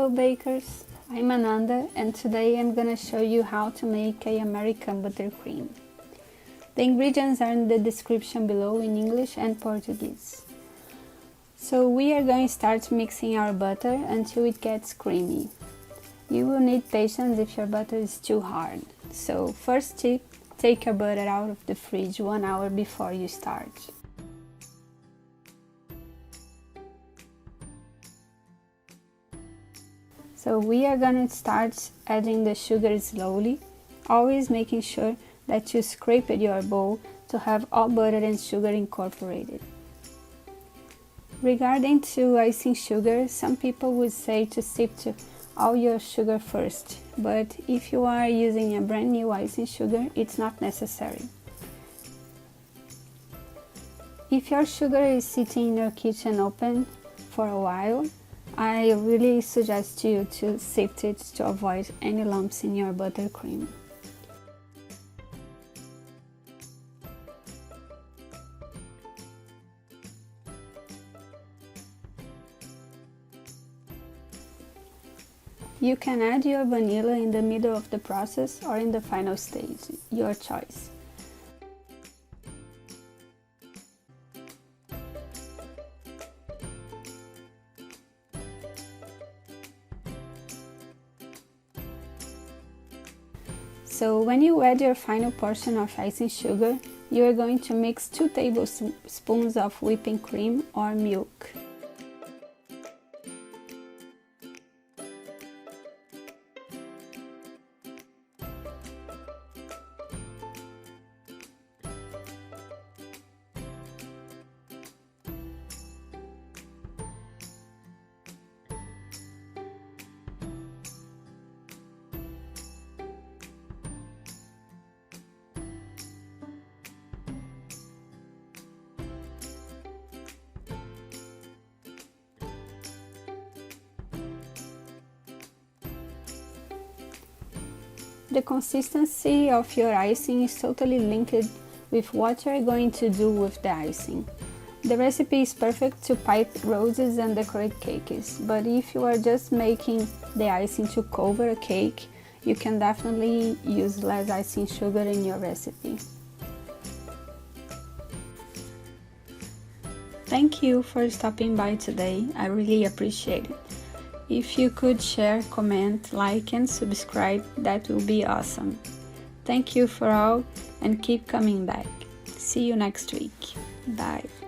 Hello bakers, I'm Ananda and today I'm gonna show you how to make an American buttercream. The ingredients are in the description below in English and Portuguese. So we are going to start mixing our butter until it gets creamy. You will need patience if your butter is too hard. So first tip, take your butter out of the fridge 1 hour before you start. So we are going to start adding the sugar slowly, always making sure that you scrape your bowl to have all butter and sugar incorporated. Regarding to icing sugar, some people would say to sift all your sugar first, but if you are using a brand new icing sugar, it's not necessary. If your sugar is sitting in your kitchen open for a while, I really suggest you to sift it to avoid any lumps in your buttercream. You can add your vanilla in the middle of the process or in the final stage, your choice. So when you add your final portion of icing sugar, you are going to mix 2 tablespoons of whipping cream or milk. The consistency of your icing is totally linked with what you are going to do with the icing. The recipe is perfect to pipe roses and decorate cakes, but if you are just making the icing to cover a cake, you can definitely use less icing sugar in your recipe. Thank you for stopping by today, I really appreciate it. If you could share, comment, like and subscribe, that will be awesome. Thank you for all and keep coming back. See you next week. Bye.